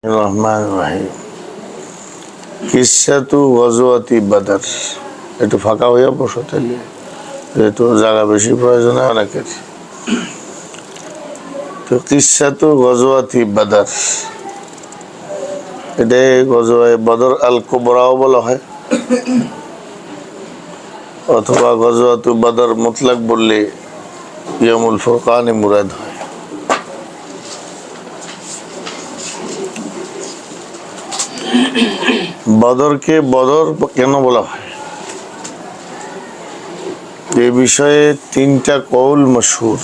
রহমান রাহিম কিসসাতু গজওয়াতি বাদর। একটু ফাঁকা হইয়া বসো, তাহলে একটু জায়গা বেশি প্রয়োজন হয় অনেকের। তো কিসসাতু গজওয়াতি বাদর, এটা গজওয়ায়ে বদর আল কুবরাও বলা হয়, অথবা গজওয়াতু বাদর মুতলাক বললে ইয়ামুল ফুরকানে মুরাদ হয়। বদরকে বদর কেন বলা হয়, এ বিষয়ে তিনটা কৌল মশহুর।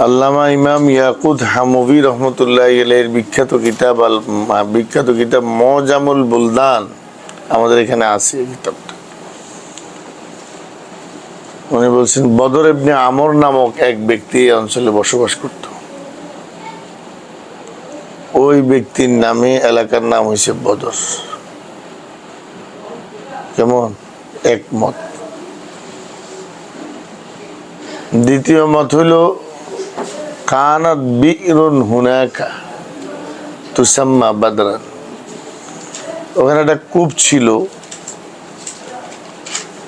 আল্লামা ইমাম ইয়াকুত হামবি রহমতুল্লাহ আলাইহির বিখ্যাত কিতাব মুজামুল বুলদান, আমাদের এখানে আছে এই কিতাবটা। উনি বলছেন বদর ইবনে আমর নামক এক ব্যক্তি এই অঞ্চলে বসবাস করত। ওই ব্যক্তির নামে এলাকার নাম হয়েছে বদর। কেমন একমত। দ্বিতীয় মত হইল কানাত বিরুন হুনাকা তুসাম্মা বাদরান, ওখানে একটা কূপ ছিল,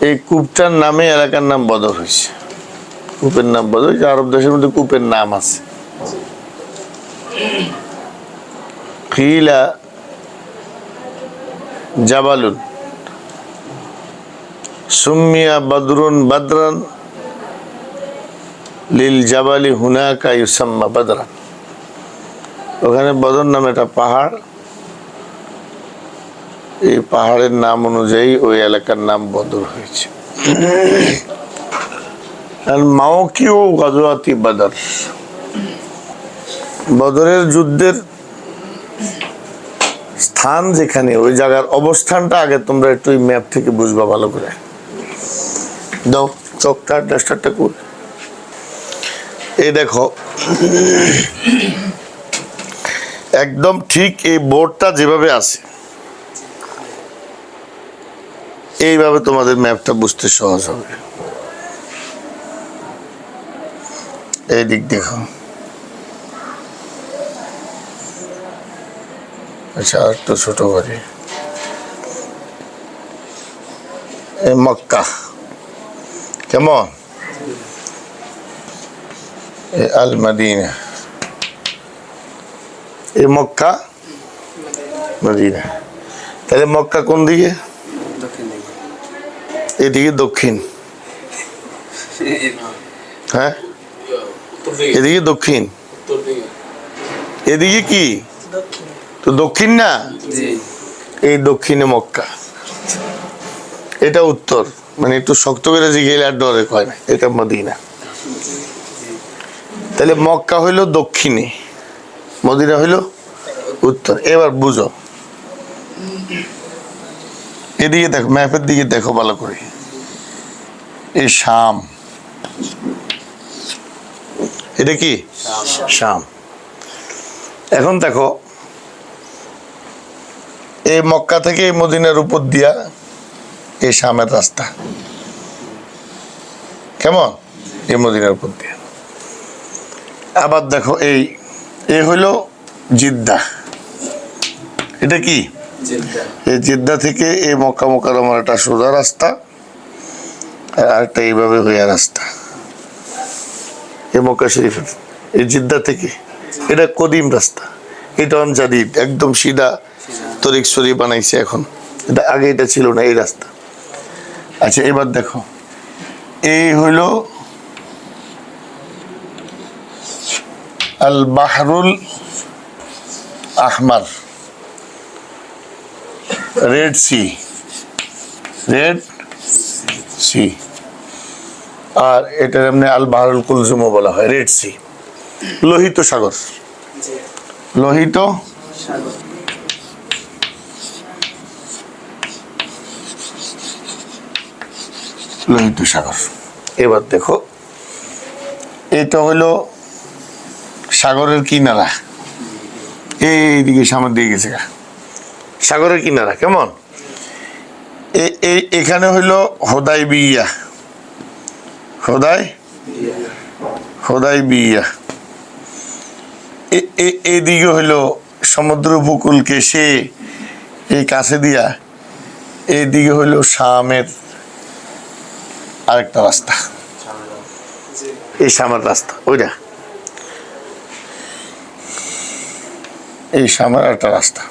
এই কূপটার নামে এলাকার নাম বদর হয়েছে। কূপের নাম বদর, আরব দেশের মধ্যে কূপের নাম আছে। কিলা জাবালুন সুম্মিয়া বদরুন বদরান লিল জাবালি হুনাকা ইউসাম্মা বদরান। ওখানে বদর নামে একটা পাহাড়, এই পাহাড়ের নাম অনুযায়ী ওই এলাকার নাম বদর হয়েছে। মাওকিউ গজওয়াতি বদর, বদরের যুদ্ধের স্থান যেখানে, ওই জায়গার অবস্থানটা আগে তোমরা একটু ম্যাপ থেকে বুঝবা ভালো করে। দাও চকটা ডাস্টারটা কর। এই দেখো একদম ঠিক এই বোর্ডটা যেভাবে আছে এইভাবে তোমাদের ম্যাপটা বুঝতে সহজ হবে। এই দিক দেখো, আচ্ছা একটু ছোট করি। এই মক্কা কেমন, এই আল মদিনা, এই মক্কা মদিনা। তাহলে মক্কা কোন দিকে? এদিকে দক্ষিণ, হ্যাঁ এদিকে দক্ষিণ, এদিকে কি তো দক্ষিণ না, এই দক্ষিণে মক্কা, এটা উত্তর। মানে একটু শক্ত করে যে গেলে আর ডরে কয় না, এটা মদিনা। তাহলে মক্কা হইল দক্ষিণে, মদিনা হইল উত্তর। এবার বুঝো, এদিকে দেখো, ম্যাপের দিকে দেখো ভালো করে, এই শাম, এটা কি শাম। এখন দেখো এই মক্কা থেকে এই মদিনার উপর দিয়া এই শামের রাস্তা, কেমন এই মদিনার উপর দিয়া। আবার দেখো এই হইল জিদ্দা, এটা কি এই জিদ্দা থেকে এই মক্কা মুকাররমার একটা সোজা রাস্তা, আর একটা এইভাবে হইয়া রাস্তা এই মক্কা শরীফের, এই জিদ্দা থেকে এটা কদিম রাস্তা, এটা জাদিদ একদম সিধা তরিক সরি বানাইছে এখন, এটা আগে এটা ছিল না এই রাস্তা। আচ্ছা এবার দেখো এই হইল আল বাহরুল আহমার, রেড সি, রেড সি। আর এটার এমনি আল বাহরুল কুলজুমও বলা হয়, রেড সি, লোহিত সাগর, লোহিত লোহিত সাগর। এবার দেখো এটা হলো সাগরের কিনারা, এইদিকে সামনের দিকে গেছে সাগরের কিনারা, কেমন এখানে হইলো হুদাইবিয়া, হুদাইবিয়া। এইদিকে হইলো সমুদ্র উপকূলকে সে এই কাছে দিয়া, এইদিকে হইলো শামের আরেকটা রাস্তা, এই শামের রাস্তা ওইটা, এই শামের একটা রাস্তা।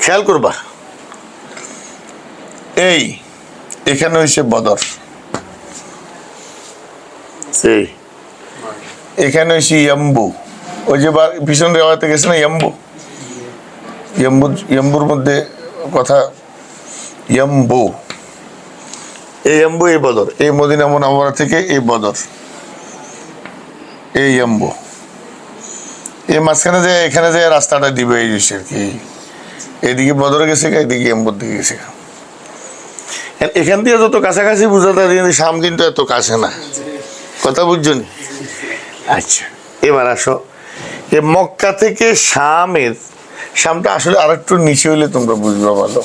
খেয়াল করবা, এই এখানে হয়েছে বদর, এই এখানে হয়েছে ইয়াম্বু, ওই যে ভীষণ রেওয়াতে গেছে না ইয়াম্বু, ইয়াম্বুর মধ্যে কথা ইয়াম্বু, এই ইয়াম্বু এই বদর, এই মদিনা মুনাওয়ারা থেকে এই বদর, এই ইয়াম্বু, এই মাঝখানে যে এখানে যে রাস্তাটা দিবে এই আর কি, এদিকে বদরে গেছে এদিকে ইয়াম্বুর দিকে গেছে। এখান দিয়ে যত কাছাকাছি বুঝাতে শাম কিন্তু এত কাছে না, কথা বুঝছো নি? আচ্ছা এবার আসো, এ মক্কা থেকে শামটা আসলে আর একটু নিচে হইলে তোমরা বুঝবে ভালো।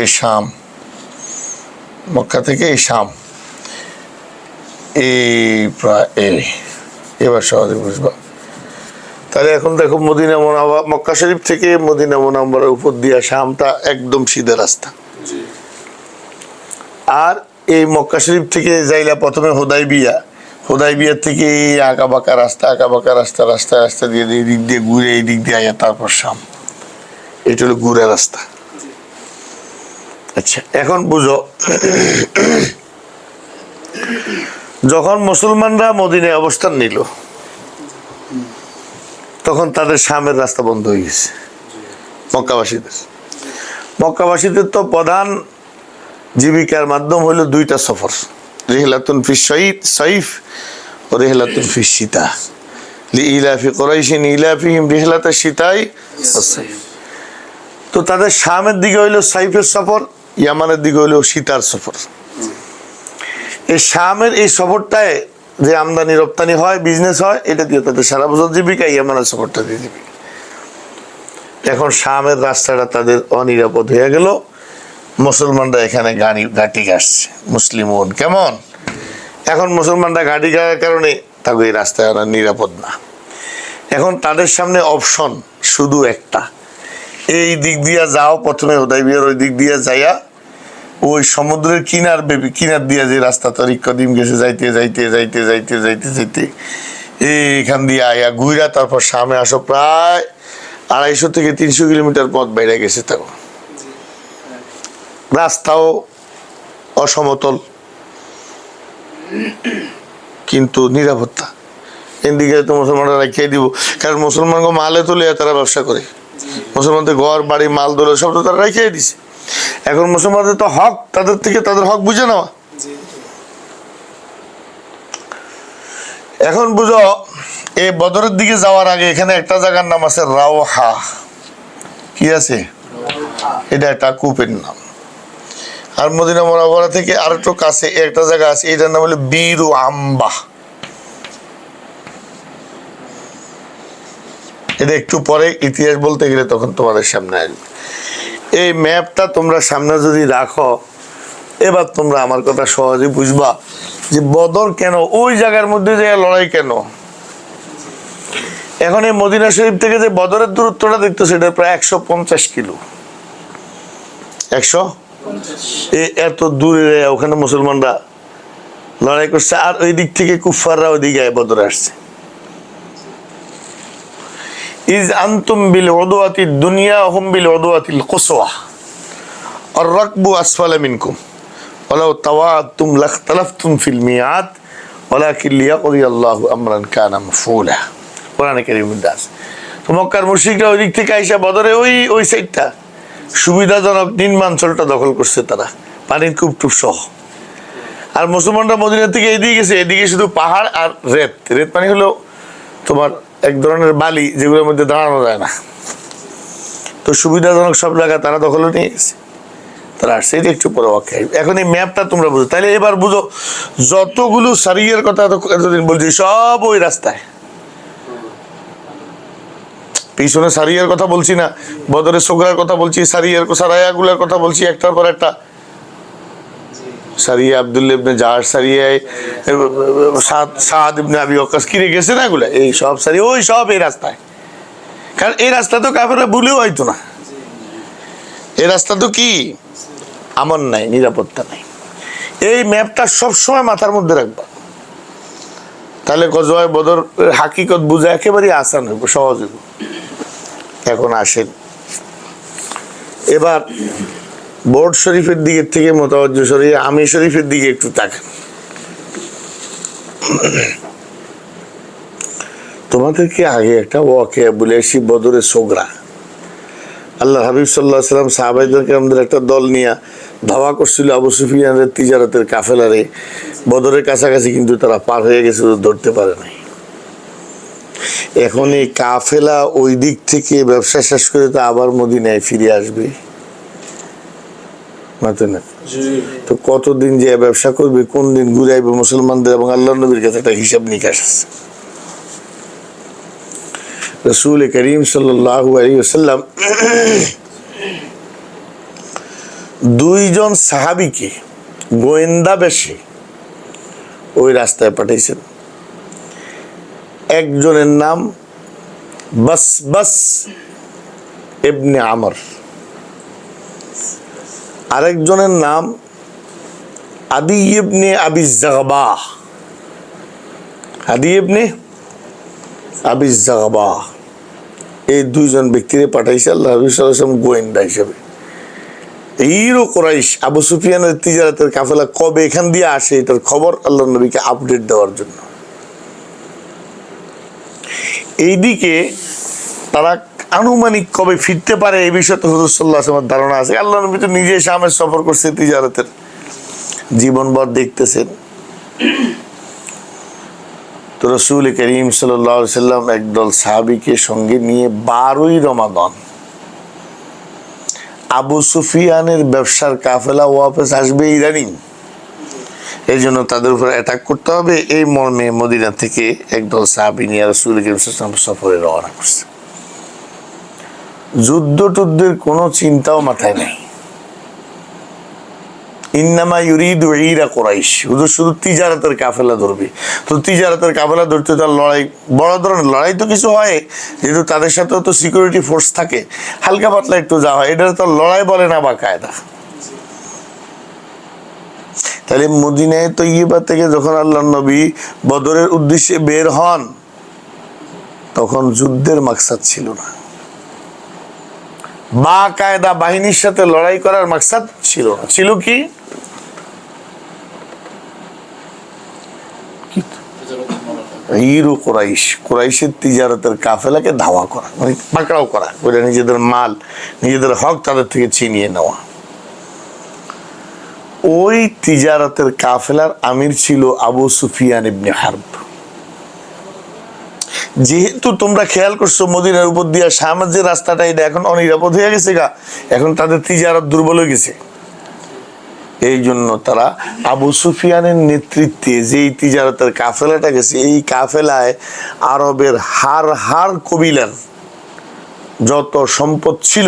এই শাম, মক্কা থেকে এই শাম, এই প্রায় এবার সহজে বুঝবা। তাহলে এখন দেখো মদিনা মুনাওয়ারা, মক্কা শরীফ থেকে মদিনা মুনাওয়ারার উপর দিয়া শামটা একদম সিধা রাস্তা। আর এই মক্কা শরীফ থেকে যাইলা প্রথমে হোদাইবিয়া থেকে এই আঁকা বাঁকা রাস্তা রাস্তা দিয়ে এই দিক দিয়ে ঘুরে এই দিক দিয়ে আয়া তারপর শাম, এটা হলো ঘুরে রাস্তা। আচ্ছা এখন বুঝো, যখন মুসলমানরা মদিনায় অবস্থান নিল তখন তাদের শামের রাস্তা বন্ধ হয়ে গেছে। মক্কাবাসীদের তো প্রধান জীবিকার মাধ্যম হইল দুইটা সফর, রিহলাতুন ফি সাইফ ও রিহলাতুন ফি শীতা, লিইলাফি কুরাইশিন ইলাফিহিম রিহলাতা শীতাই ওয়াস সাইফ। তো তাদের শামের দিকে হইল সাইফের সফর, ইয়ামানের দিকে হইল শীতার সফর। এই শামের এই সফরটায় যে আমদানি রপ্তানি হয়, বিজনেস হয়, এটা দিয়ে তাদের সারা বছর জীবিকা, ইয়ামানের সফরটা দিয়ে জীবিকা। এখন শামের রাস্তাটা তাদের অনিরাপদ হয়ে গেল, মুসলমানরা এখানে ঘাঁটি গাড়ছে, মুসলিমন কেমন, এখন মুসলমানরা ঘাঁটি গাড়ার কারণে তাকে এই রাস্তায় ওরা নিরাপদ না। এখন তাদের সামনে অপশন শুধু একটা, এই দিক দিয়ে যাও, প্রথমে হুদাইবিয়ার ওই দিক দিয়ে যাইয়া ওই সমুদ্রের কিনার দিয়ে যে রাস্তা তরিক কদিম গেছে, যাইতে এইখান দিয়ে আয়া ঘুরা তারপর সামনে আসো, প্রায় 250 থেকে 300 কিলোমিটার পথ বেড়ে গেছে। তাও রাস্তাও অসমতল কিন্তু নিরাপত্তা। এদিকে তো মুসলমানরা রাখিয়ে দিব, কারণ মুসলমানকে মালে তুলে তারা ব্যবসা করে, মুসলমানদের ঘর বাড়ি মাল দোলে সব তো তারা রাখিয়ে দিছে। এখন মুসলমানদের তো হক, তাদের থেকে তাদের হক বুঝে নেওয়া। এখন বুঝো, এই বদরের দিকে যাওয়ার আগে এখানে একটা জায়গার নাম আছে রাওহা, কি আছে এটা একটা কূপের নাম। আর মদিনা মুনাওয়ারা থেকে আর একটু কাছে একটা জায়গা আছে, এটার নাম হলো বিরু আম্বা। এটা একটু পরে ইতিহাস বলতে গেলে তখন তোমাদের সামনে আসবে। এই ম্যাপটা তোমরা সামনে যদি রাখো, এবার তোমরা আমার কথা সহজে বুঝবা যে বদর কেন, ওই জায়গার মধ্যে যে লড়াই কেন। এখন এই মদিনা শরীফ থেকে যে বদরের দূরত্বটা দেখতো, সেটা প্রায় 150 কিলো। 100 এত দূরে ওখানে মুসলমানরা লড়াই করছে, আর ওই দিক থেকে কুফাররা ওই দিকে বদরে আসছে। ইজ আনতুম বিল উদওয়াতিদ দুনিয়া হুম বিল উদওয়াতিল কুসওয়া আর রাকবু আসফালা মিনকুম ওয়ালাউ তাওয়াতুম লাখতালাফতুম ফিল মিয়াদ ওয়ালাকিন লিয়াকদি আল্লাহু আমরান কানা মাফউলা। কোরআনে কারীমের দাস। তো মক্কার মুশরিকরা ওই দিক থেকে আইসা বদরে ওই সাইডটা সুবিধাজনক নিম্নাঞ্চলটা দখল করছে তারা, পানির কূপ সহ। আর মুসলমানরা মদিনা থেকে এদিকে গেছে, এদিকে শুধু পাহাড় আর রেত পানি হলো তোমার এক ধরনের বালি, যেগুলোর মধ্যে দাঁড়ানো যায় না। তো সুবিধাজনক সব জায়গা তারা দখলে নিয়ে গেছে, তারা আসছে। এটা একটু পরে ওয়াক্য। এখন এই ম্যাপটা তোমরা বুঝো, তাহলে এবার বুঝো যতগুলো সারিয়ার কথা এতদিন বলছি সব ওই রাস্তায়। পিছনে সারিয়ার কথা বলছি না, বদরের সোগরার কথা বলছি, সারায়াগুলোর কথা বলছি, একটার পর একটা। সারিয়া আব্দুল্লাহ ইবনে জাহাশ সারিয়ায় সাদ ইবনে আবি ওয়াক্কাস কিনে গেছে না এগুলা, এই সব সারিয়া ওই সব এই রাস্তায়। কারণ এই রাস্তা তো কাফেররা ভুলেও হয়তো না, এই রাস্তা তো কি আমন নাই, নিরাপত্তা নাই। এই ম্যাপটা সবসময় মাথার মধ্যে রাখবা, তাহলে গজওয়ায়ে বদর হাকিকত বুঝা একেবারেই আসান হইব, সহজ হইব। এখন আসেন এবার বোর্ড শরীফের দিকের থেকে মোতাবজ্জো সরিয়ে আমি শরীফের দিকে একটু তাকান। তোমাদেরকে আগে একটা ওয়াকিয়া বলে আসি, বদরের সোগরা। আল্লাহ হাবিব সাল্লাল্লাহু আলাইহি ওয়াসাল্লাম সাহাবায়ে কেরামদের একটা দল নিয়ে ধাওয়া করছিল আবু সুফিয়ানের তিজারতের কাফেলারে। বদরের কাছাকাছি কিন্তু তারা পার হয়ে গেছে, ধরতে পারে নাই। এখন এই কাফেলা ওই দিক থেকে ব্যবসা শেষ করে তো আবার মদিনায় ফিরে আসবে, তো কতদিন যে ব্যবসা করবে, কোন দিন ঘুরে আসবে মুসলমানদের এবং আল্লাহ নবীর কাছে একটা হিসাব নিকাশ আছে। রাসূল করিম সাল্লাল্লাহু আলাইহি ওয়াসাল্লাম দুইজন সাহাবীকে গোয়েন্দা বেশে ওই রাস্তায় পাঠাইছেন। একজনের নাম বাসবাস ইবনে আমর, আরেকজনের নাম আদি ইবনে আবি জাগবাহ। আদি ইবনে আবি জাগবাহ, এই দুইজন ব্যক্তিরে পাঠাইছে আল্লাহ রাসূল সাল্লাল্লাহু আলাইহি ওয়াসাল্লাম গোয়েন্দা হিসেবে। হিরো কুরাইশ আবু সুফিয়ানের তিজারতের কাফেলা কবে এখান দিয়ে আসে এটার খবর আল্লাহ নবীকে আপডেট দেওয়ার জন্য। এইদিকে তারা আনুমানিক কবে ফিরতে পারে এই বিষয়ে তো হুজুর সাল্লাল্লাহু আলাইহি ওয়াসাল্লামের ধারণা আছে। আল্লাহ নবী তো নিজে শামের সফর করছে, তিজারতের জীবনভর দেখতেছেন। তো রাসূল করিম সাল্লাল্লাহু আলাইহি ওয়াসাল্লাম একদল সাহাবীকে সঙ্গে নিয়ে 12ই রমাদান আবু সুফিয়ানের ব্যবসার কাফেলা ওয়াপস আসবে ইদানিং, এই জন্য তাদের উপর অ্যাটাক করতে হবে, এই মর্মে মদিনা থেকে একদল সাহাবী নিয়ে রাসূল করিম সাল্লাল্লাহু আলাইহি ওয়াসাল্লাম সফরে রওনা করছে। যুদ্ধ টুদ্ধের কোনো চিন্তাও মাথায় নেই। ইন্নামা ইউরিদু ইরা কুরাইশ, হুজুর শুধু তিজারতের কাফেলা ধরবে। তো তিজারতের কাফেলা ধরতে তার লড়াই, বড় ধরনের লড়াই তো কিছু হয়, যেহেতু তাদের সাথেও তো সিকিউরিটি ফোর্স থাকে, হালকা পাতলা একটু যা হয়, এটা তো লড়াই বলে না বা কায়দা। তাহলে মদিনায় তৈয়বা থেকে যখন আল্লাহর নবী বদরের উদ্দেশ্যে বের হন, তখন যুদ্ধের মাকসাদ ছিল না, বা কায়দা বাহিনীর সাথে লড়াই করার মাকসাদ ছিল না। ছিল কি? হিরো কুরাইশ, কুরাইশের তিজারতের কাফেলাকে ধাওয়া করা, মানে পাকড়াও করা, ওইটা নিজেদের মাল, নিজেদের হক তাদের থেকে ছিনিয়ে নেওয়া। ওই তিজারতের কাফেলার আমির ছিল আবু সুফিয়ান ইবনে হারব। যেহেতু তোমরা খেয়াল করছো মদিনার উপর দিয়ে শামের যে রাস্তাটা, এটা এখন অনিরাপদ হয়ে গেছে গা, এখন তাদের তিজারত দুর্বল হয়ে গেছে। এই জন্য তারা আবু সুফিয়ানের নেতৃত্বে যেই তিজারতের কাফেলাটা গেছে, এই কাফেলায় আরবের হার কবিলার যত সম্পদ ছিল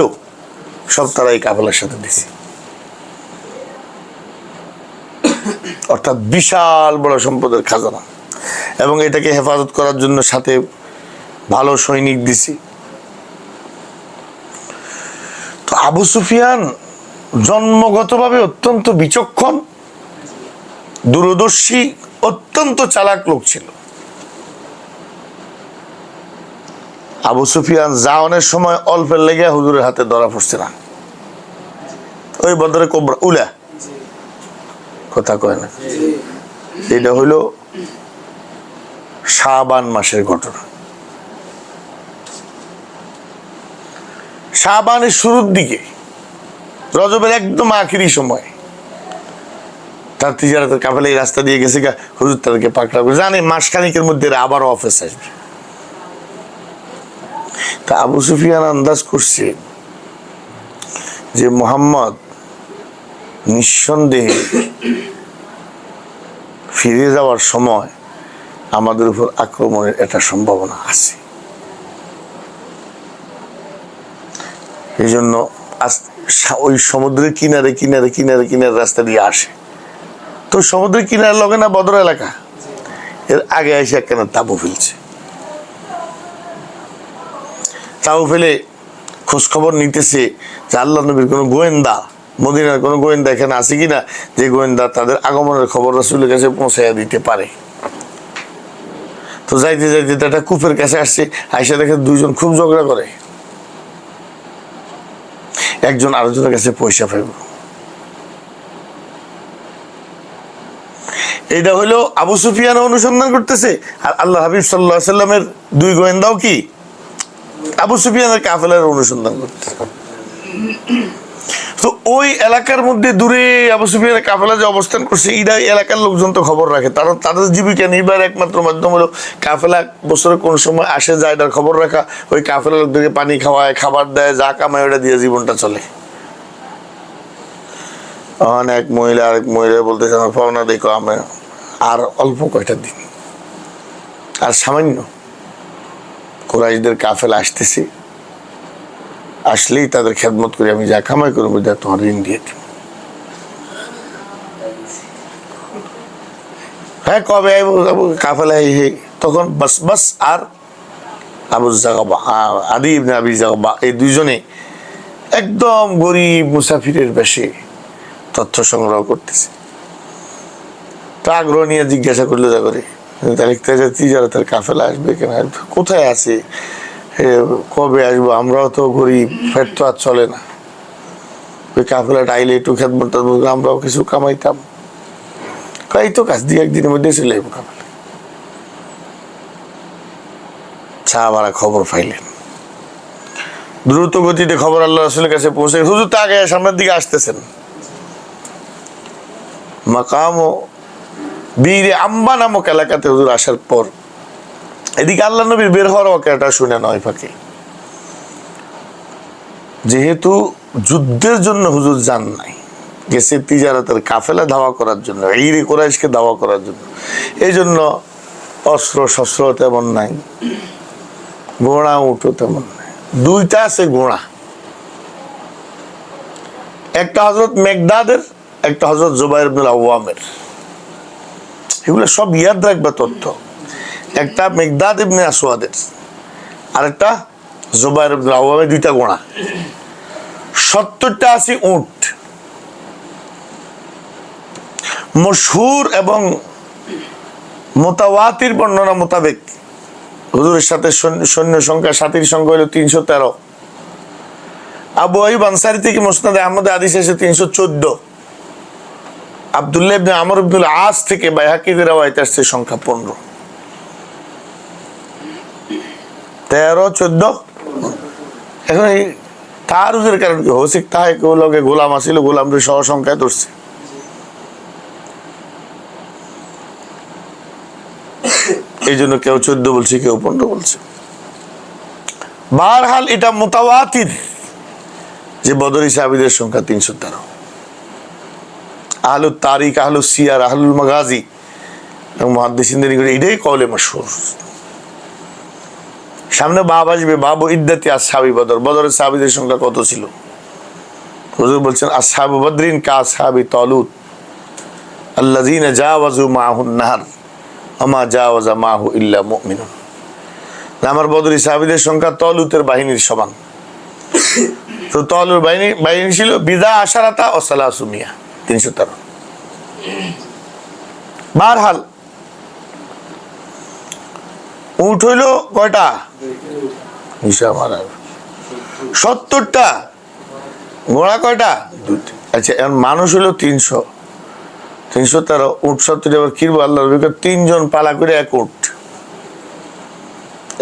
সব তারা এই কাফেলার সাথে দিছে। অর্থাৎ বিশাল বড় সম্পদের খাজানা, এবং এটাকে হেফাজত করার জন্য সাথে ভালো সৈনিক দিছি। তো আবু সুফিয়ান জন্মগতভাবে অত্যন্ত বিচক্ষণ, দূরদর্শী, অত্যন্ত চালাক লোক ছিল। আবু সুফিয়ান জাওনের সময় অল্পের লেগে হুজুরের হাতে ধরা পড়ছে না, ওই বদরে কোবরা উলা কথা কয় না। এটা হইল শাবান মাসের ঘটনা। শাবানের শুরুর দিকে, রজবের একদম আখিরি সময়, তার তিজারতের কাফেলা এই রাস্তা দিয়ে গেছে, হুজুর তাদেরকে পাকড়াও করে, জানে মাসখানিকের মধ্যে আবার অফিস আসবে। তা আবু সুফিয়ান আন্দাজ করছে যে মুহাম্মদ নিঃসন্দেহে ফিরে যাওয়ার সময় আমাদের উপর আক্রমণের একটা সম্ভাবনা আছে। এই জন্য ওই সমুদ্রের কিনারে কিনারে কিনারে কিনারে রাস্তা দিয়ে আসে, তো সমুদ্রের কিনার লগে না বদর এলাকা, এর আগে এসে কেন তাবু ফেলছে। তাবু ফেলে খোঁজ খবর নিতেছে যে আল্লাহ নবীর কোনো গোয়েন্দা, মদিনার কোনো গোয়েন্দা এখানে আছে কিনা, যে গোয়েন্দা তাদের আগমনের খবর রাসূলের কাছে পৌঁছাইয়া দিতে পারে। তো যাইতে যাইতে একটা কূপের কাছে আসছে, আইসা দেখে দুইজন খুব ঝগড়া করে, একজন আরেকজনের কাছে পয়সা পাইব। এইটা হলো আবু সুফিয়ান অনুসন্ধান করতেছে, আর আল্লাহ হাবিব সাল্লাল্লাহু আলাইহি সাল্লামের দুই গোয়েন্দাও কি আবু সুফিয়ানের কাফেলার অনুসন্ধান করতেছে। তো ওই এলাকার মধ্যে দূরে আবু সুফিয়ানের কাফেলা যে অবস্থান করছে, এইটা এলাকার লোকজন তো খবর রাখে, কারণ তাদের জীবিকা নির্বাহের একমাত্র মাধ্যম হলো কাফেলা বছরে কোন সময় আসে যায় এটার খবর রাখা, ওই কাফেলা লোকদেরকে পানি খাওয়ায়, খাবার দেয়, যা কামায় ওটা দিয়ে জীবনটা চলে। অনেক মহিলা আরেক মহিলা বলতেছে আমার পাওনা দেখো, আমার আর অল্প কয়টা দিন, আর সামান্য কুরাইশদের কাফেলা আসতেছে, আসলেই তাদের খেদমত করে আমি যা কামাই করবো যা তোমার ঋণ দিয়ে দিব। হ্যাঁ কবে আইব কাফেলা, তখন বাস বাস আর আবু জাগবা, আদি ইবনে আবি জাগবা, এই দুইজনে একদম গরিব মুসাফিরের বেশে তথ্য সংগ্রহ করতেছে। তো আগ্রহ নিয়ে জিজ্ঞাসা করলে যা করে তিজারতের কাফেলা আসবে কেন, কোথায় আছে, কবে আসবো, আমরাও তো গরিব, ফের তো আর চলে না, ওই কাফেলাটা আইলে একটু খেদমত আমরাও কিছু কামাইতাম, এই তো কাজ দিয়ে একদিনের মধ্যে চলে যাবো কাফেলা। সাহাবারা খবর পাইলেন, দ্রুত গতিতে খবর আল্লাহ রাসূলের কাছে পৌঁছে, হুজুর তো আগে সামনের দিকে আসতেছেন। মাকাম বীরে আম্বা নামক এলাকাতে হুজুর আসার পর এদিকে আল্লাহ নবীর বের হওয়ার ওয়াকিয়াটা শুনে নয় ফাঁকে, যেহেতু যুদ্ধের জন্য হুজুর যান নাই, গেছে তিজারতের কাফেলা ধাওয়া করার জন্য, ঈরে কুরাইশকে ধাওয়া করার জন্য, এই জন্য অস্ত্র শস্ত্র তেমন নাই, ঘোড়া উঠো তেমন নাই। দুইটা আছে ঘোড়া, একটা হযরত মেকদাদের, একটা হযরত জুবাইর ইবনে আওয়ামের। এগুলো সব ইয়াদ রাখবে তথ্য। একটা মেকদাদ ইবনে আসওয়াদের, আরেকটা জুবাইর ইবনে আওয়ামের, দুইটা ঘোড়া। 70টা আছে উট। মশহুর এবং মুতাওয়াতির বর্ণনা মোতাবেক হুজুরের সাথে সৈন্য সংখ্যা, সাথীর সংখ্যা হলো 313। আবু আইয়ুব আনসারী থেকে মুসনাদে আহমদে হাদিস এসে 314। আব্দুল্লাহ ইবনে আমর ইবনুল আস থেকে বাইহাকিদের রওয়ায়াত আসছে সংখ্যা 15। 13, 14। এখন এই তারুজের কারণ কি হোসিক তাহে কেউ লগে গোলাম আসিল, গোলামদের সহ সংখ্যায় ধরছে। এই জন্য কেউ 14 বলছে, কেউ 15 বলছে। বারহাল এটা মুতাওয়াতির যে বদরি সাহাবীদের সংখ্যা 313। আহলুত তারিখ, আহলুস সিয়ার, আহলুল মাগাজি এবং মুহাদ্দিসিনদের নিকট এটাই কওলে মাশহুর। সামনে বাব আসবে, বাবু ইদ্দাতি আসহাবি বদর, বদরের সাহাবীদের সংখ্যা কত ছিল। হুজুর বলছেন আসহাবু বদরিন কা আসহাবি তালুত আল্লাযীনা জাওয়াজু মাহুন নাহর আমা জাওয়াজা মাহু ইল্লা মুমিনুন। আমার বদরি সাহাবীদের সংখ্যা তালুতের বাহিনীর সমান। তো তালুর বাহিনী ছিল বিদা আশারাতা ও সালাসুমিয়া, 313। বারহাল উট হইল কয়টা, 70টা। ঘোড়া কয়টা, 2টা। আচ্ছা এখন মানুষ হইলো 300, 313, উট 70। আবার কিরবো আল্লাহর বিকট 3 জন পালা করে এক উট,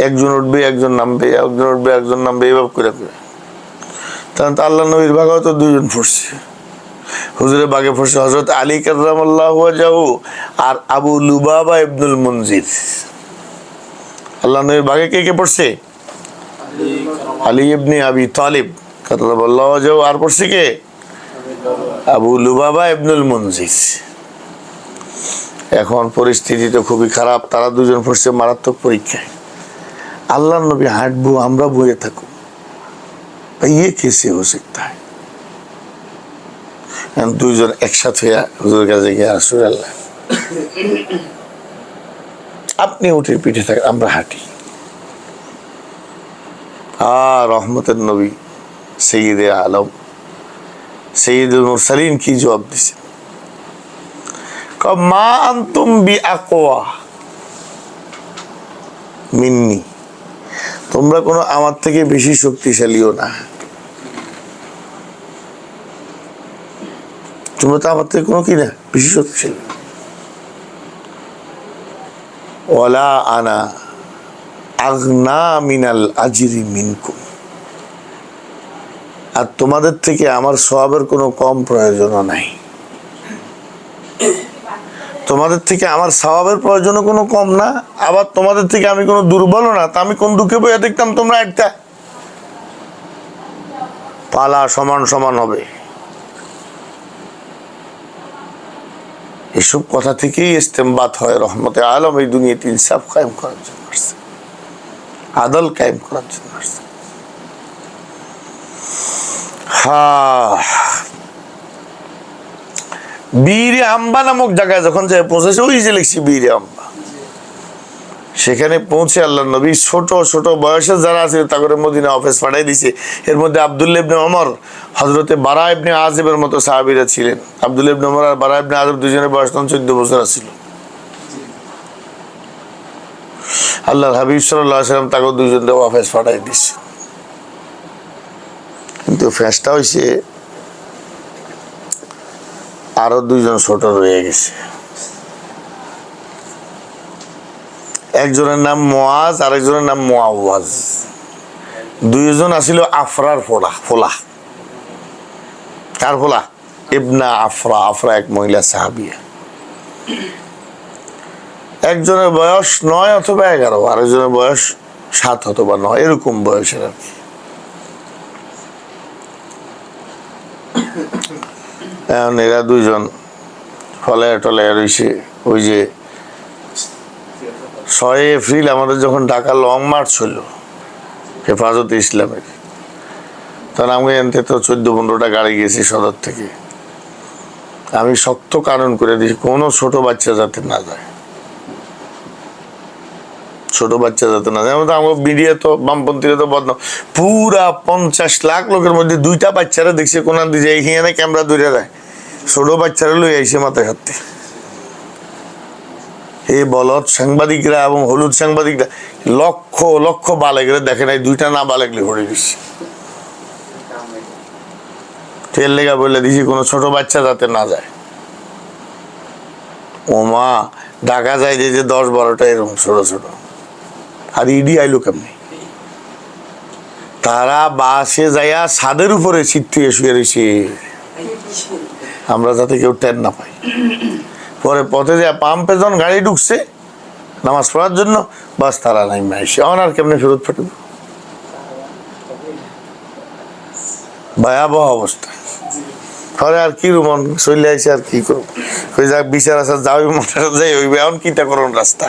একজন উঠবে একজন নামবে, একজন উঠবে একজন নামবে, এইভাবে করে করে। তখন তো আল্লাহ নবীর ভাগে তো 2 জন ফুটছে, হুজুরের বাগে ফুটছে হযরত আলী কাররামাল্লাহু ওয়াজহু আর আবু লুবাবা ইবনুল মুনজির। আল্লাহ নবীর বাগে কে কে পড়ছে, আলী ইবনে আবি তালিব কাররামাল্লাহু ওয়াজহু, আর পড়ছে কে, আবু লুবাবা ইবনুল মুনজির। এখন পরিস্থিতি তো খুবই খারাপ, তারা 2 জন পড়ছে মারাত্মক পরীক্ষায়। আল্লাহ নবী হাঁটবো, আমরা বয়ে থাকবো, ये कैसे हो सकता है। দুইজন একসাথে হুজুরের কাছে গিয়ে রাসূলুল্লাহ আপনি উঠে পিঠে থাকেন, আমরা হাঁটি। রহমতের নবী সৈয়দে আলম সৈয়দুল মুরসালিন কি জবাব দিছে, মা আনতুম বিআকওয়া মিন্নি, তোমরা কোনো আমার থেকে বেশি শক্তিশালীও না, তোমরা তো আমার থেকে কোনো কি না বেশি শক্তিশালী। ওয়ালা আনা আগনা মিনাল আজরি মিনকুম, আর তোমাদের থেকে আমার সওয়াবের কোনো কম প্রয়োজনও নাই, তোমাদের থেকে আমার সওয়াবের প্রয়োজনও কোনো কম না, আবার তোমাদের থেকে আমি কোনো দুর্বলও না। তা আমি কোন দুঃখে বইয়া দেখতাম তোমরা একটা পালা সমান সমান হবে। এসব কথা থেকেই ইস্তেমবাত হয় রহমতে আলম এই দুনিয়াতে ইনসাফ কায়েম করার জন্য আসছে, আদল কায়েম করার জন্য আসছে। বীর আম্বা নামক জায়গায় যখন যায় পৌঁছেছে, ওই যে লিখছি বীর আম্বা, সেখানে পৌঁছে আল্লাহ নবী ছোট ছোট বয়সে যারা আছে তাদের মদিনা অফিস পাঠাই দিছে। এর মধ্যে আব্দুল্লাহ ইবনে ওমর, হযরতে বারা ইবনে আযিবের মতো সাহাবীরা ছিলেন। আব্দুল্লাহ ইবনে ওমর আর বারা ইবনে আযিব দুজনের বয়স তখন 14 বছর ছিল। আল্লাহর হাবিব সাল্লাল্লাহু আলাইহি ওয়াসাল্লাম তাকে দুজনের অফিস পাঠাই দিছে। কিন্তু ফেসটা হইছে আরো দুইজন ছোট রয়ে গেছে। একজনের নাম মুআজ, আরেকজনের নাম মুআওয়াজ। দুইজন আসিল আফরার ফোলা। কার ফোলা? ইবনা আফরা। আফরা এক মহিলা সাহাবিয়া। একজনের বয়স 9 অথবা 11, আরেকজনের বয়স 7 অথবা 9, এরকম বয়সের আর কি। এখন এরা দুইজন ফলে টলে রয়েছে। ওই যে 6 এপ্রিল আমাদের যখন ঢাকা লং মার্চ হইল হেফাজতে ইসলামের, তখন আমি এনতে তো 14-15টা গাড়ি গেছি সদর থেকে। আমি শক্ত কারণ করে দিয়েছি কোনো ছোট বাচ্চা যাতে না যায়, ছোট বাচ্চা যাতে না যায়। আমার মিডিয়া তো বামপন্থীরা তো বদনাম, পুরা 50 লাখ লোকের মধ্যে 2টা বাচ্চারা দেখছে কোনার দিকে এইখানে ক্যামেরা ধরে দেয়, ছোট বাচ্চারা লই আইসে মাথায় হাতে। এই বলদ সাংবাদিকরা এবং হলুদ সাংবাদিকরা লক্ষ লক্ষ বালেগরা দেখে নাই, 2টা না বালেগলে হরে দিচ্ছে। তেল লেগা বলে দিছি কোনো ছোট বাচ্চা যাতে না যায়। ওমা ঢাকা যায় যে 10-12টা এরকম ছোট ছোট। আর ইডি আইলো কেমনি? তারা বাসে যাইয়া ছাদের উপরে ছিট্টিয়ে শুয়ে রয়েছে, আমরা যাতে কেউ টের না পাই। পরে পথে যায় পাম্পে যখন গাড়ি ঢুকছে নামাজ পড়ার জন্য, বাস তারা নাই মাইসে আর কেমনি ফেরত ফাটব। ভয়াবহ অবস্থা। পরে আর কি রুমন চলে আইসে, আর কি করব, ওই যাক বিচার আছে যাওই মোটর যাই হইবে। এখন কিটা করুন রাস্তা,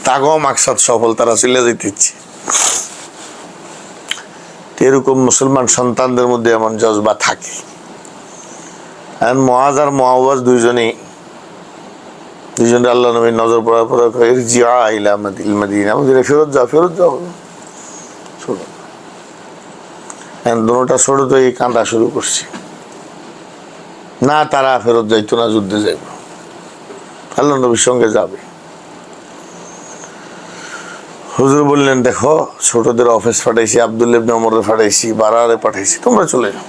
তাকেও মাকসাদ সফল, তারা চলে যেতে ইচ্ছে। এরকম মুসলমান সন্তানদের মধ্যে এমন জজবা থাকে। আর মুআজ আর মুআওয়াজ দুইজনে আল্লাহ নবীর নজর পড়ার পরে ইরজিআ ইলা মাদিনা, মদিনা ফেরত যাও, ফেরত যাও। ছোট দুটা ছোট তো এই কাঁদা শুরু করছে, না তারা ফেরত যাইতো না, যুদ্ধে যাইব, আল্লাহ নবীর সঙ্গে যাবে। হুজুর বললেন দেখো ছোটদের অফিস পাঠাইছি, আব্দুল্লাহ ইবনে ওমর পাঠাইছি, বারারে পাঠাইছি, তোমরা চলে যাও।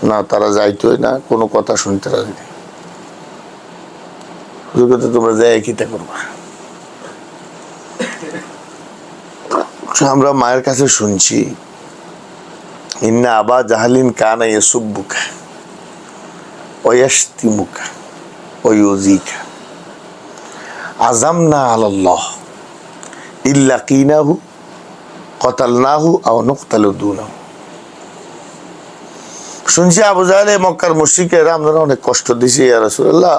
না তারা যাইতোই না, কোনো কথা শুনতে রাজি নেই। হুজুর তো তোমরা যাই কিতা করবা। আমরা মায়ের কাছে শুনছি ইন্না আবা জাহালিন কানা ইয়াসুব্বুকা ওয়া ইয়াশতিমুকা ওয়া ইউযিকা আযামনা আলাল্লাহ ইল্লা কিনাহু কতালনাহু আও নুকতালু দুনাহু। শুনছি আবু জাহেল মক্কার মুশরিকেরা আমরা অনেক কষ্ট দিছি, ইয়া রাসূলুল্লাহ,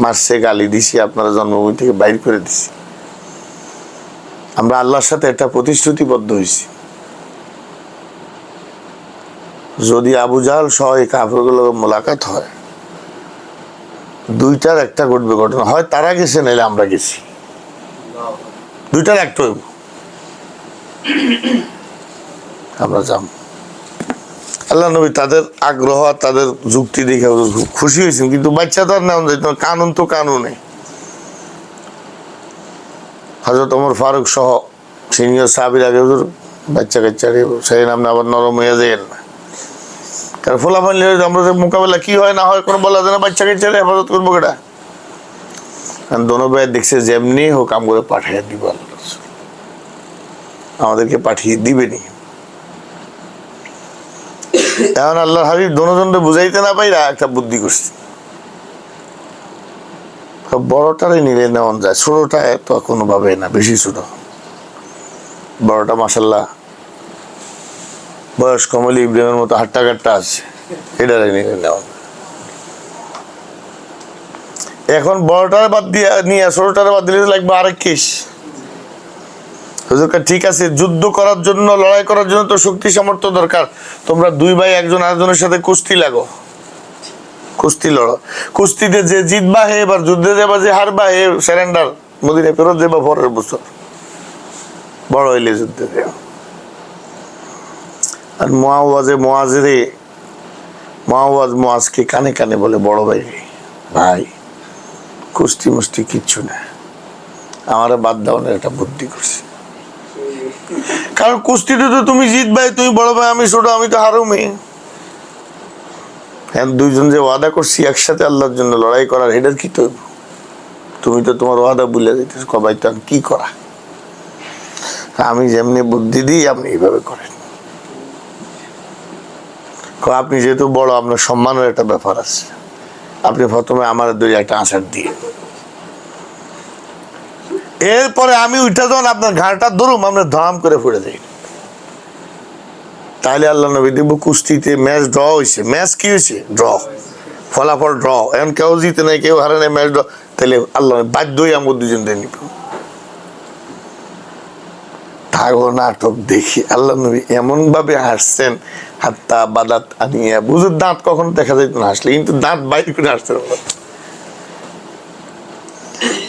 মারছে, গালি দিছি, আপনারা জন্মভূমি থেকে বাইর করে দিছি। আমরা আল্লাহর সাথে একটা প্রতিশ্রুতিবদ্ধ হয়েছি, যদি আবু জাহাল সহ এই কাফেরগুলোর মোলাকাত হয়, দুইটার একটা ঘটবে ঘটনা, হয় তারা গেছে নাহলে আমরা গেছি, দুইটার একটা হইব, আমরা যাব। আল্লাহ নবী তাদের আগ্রহ তাদের যুক্তি দেখে খুব খুশি হয়েছেন, কিন্তু বাচ্চা তো আর নেওয়া যায়, কানুন তো কানুনে। হযরত ওমর ফারুক সহ সিনিয়র সাহাবীর আগে হুজুর বাচ্চা কাচ্চা সেই নামে আবার নরম হয়ে যায় না, কারণ ফোলাফানি আমাদের মোকাবেলা কি হয় না হয় কোনো বলা যায় না, বাচ্চা কাচ্চা হেফাজত করবো কেটা। দোনো ভাই দেখছে যেমনি হোক কাম করে পাঠিয়ে দিব, আমাদেরকে পাঠিয়ে দিবেনি। এখন আল্লাহর হাবিব দোনোজনকে বুঝাইতে না পাইরা একটা বুদ্ধি করছে, বড়টারে নিলে নেওয়া যায়, ছোটটা তো কোনোভাবে না, বেশি ছোট। বড়টা মাশাল্লাহ বয়স কমলি ইব্রাহিমের মতো হাট্টা কাট্টা আছে, এটারে নিলে নেওয়া। এখন বড়টারে বাদ দিয়ে নিয়ে ছোটটারে বাদ দিলে লাগবে আরেক কেস। ঠিক আছে, যুদ্ধ করার জন্য লড়াই করার জন্য তো শক্তি সামর্থ্য দরকার, তোমরা দুই ভাই একজন আরেকজনের সাথে কুস্তি লাগো, কুস্তি লড়ো, কুস্তিতে যে জিতবা হে এবার যুদ্ধে যাবা, যে হারবা হে স্যারেন্ডার, মদিনায় ফেরত যাবা পরের বছর, বড় হইলে যুদ্ধে যাও। আর মুআজকে কানে কানে বলে, বড় ভাই ভাই কুস্তি মুস্তি কিচ্ছু না, আমারে বাদ দাও না, একটা বুদ্ধি করছি। কারণ কুস্তিতে তো তুমি জিতবাই, তুমি বড় ভাই আমি ছোট, আমি তো হারুমি। হ্যাঁ, দুইজন যে ওয়াদা করছি একসাথে আল্লাহর জন্য লড়াই করার, এটার কি তো তুমি তো তোমার ওয়াদা ভুলে যেতেছ, কবাই তো কি করা, আমি যেমনি বুদ্ধি দিই আপনি এইভাবে করেন। আপনি যেহেতু বড়, আপনার সম্মানের একটা ব্যাপার আছে, আপনি প্রথমে আমার দুই একটা আছাড় দিয়ে, এরপরে আমি উঠা যখন আপনার ঘাড়টা ধরুম, আমরা ধাম করে ফুড়ে যাই। তাহলে আল্লাহ নবী দেখব কুস্তিতে ম্যাচ ড্র হয়েছে, ম্যাচ কি হয়েছে, ড্র, ফলাফল ড্র, এখন কেউ জিতে নাই কেউ হারে নাই, ম্যাচ ড্র, তাহলে আল্লাহ বাধ্যই আমাকে দুজন দিয়ে নিব। থাকো নাটক দেখি, আল্লাহ নবী এমন ভাবে হাসছেন, হাত্তা বাদাত আনিয়া, বুঝুর দাঁত কখনো দেখা যাইত না হাসলে, কিন্তু দাঁত বাইর করে হাসছেন।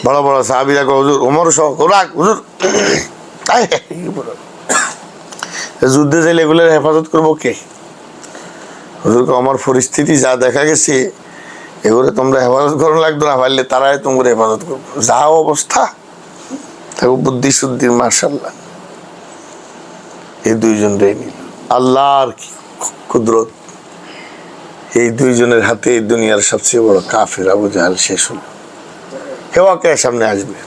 বড় বড় সাহাবীরা হুজুর, ওমর সহ রাখ হুজুর, যুদ্ধে যাইলে এগুলোর হেফাজত করবো কে? হুজুরকে আমার পরিস্থিতি যা দেখা গেছে, এগুলো তোমরা হেফাজত করানো লাগতো না, পারলে তারাই তোমরা হেফাজত করবো, যা অবস্থা। থাকো বুদ্ধি শুদ্ধির মাশাআল্লাহ। এই দুইজন রে নিল, আল্লাহর কি কুদরত, এই দুইজনের হাতে এই দুনিয়ার সবচেয়ে বড় কাফের আবু জাহাল শেষ হলো, হেওয়াকে সামনে আসবে।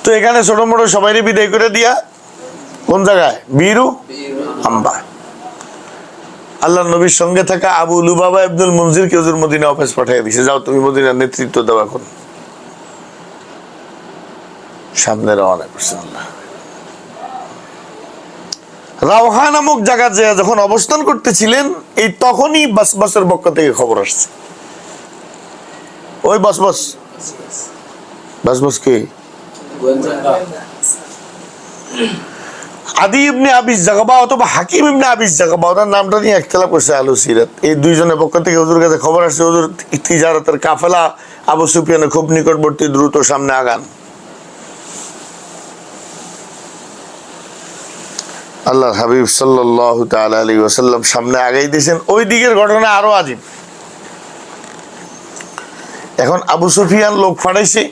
তো এখানে ছোট মোটো সবাই বিদায় করে দিয়া কোন জায়গায়, বীরু আম্বা, আল্লাহ নবীর সঙ্গে থাকা আবু লুবাবা ইবনুল মুনজির কে হুজুর মদিনা অফিস পাঠিয়ে দিয়েছে, যাও তুমি মদিনার নেতৃত্ব দাও। এখন সামনে রওনা করছে। আল্লাহ রাওহা নামক জায়গা যে যখন অবস্থান করতেছিলেন, এই তখনই বাসবাসের পক্ষ থেকে খবর আসছে। ওই বাসবাস কে? আদি ইবনে আবিস জাগবা অথবা হাকিম ইবনে আবিস জাগবা, ওনার নামটা নিয়ে ইখতিলাফ করছে আহলে সিরাত। এই দুইজনের পক্ষ থেকে হুজুর কাছে খবর আসছে, হুজুর তিজারতের কাফেলা আবু সুফিয়ানের খুব নিকটবর্তী, দ্রুত সামনে আগান। আল্লাহ হাবিব সাল্লাল্লাহু তাআলা আলাইহি ওয়াসাল্লাম সামনে আগাই দিয়েছেন। ওই দিকের ঘটনা আরো আজীব। এখন আবু সুফিয়ান লোক ফাটাইছে,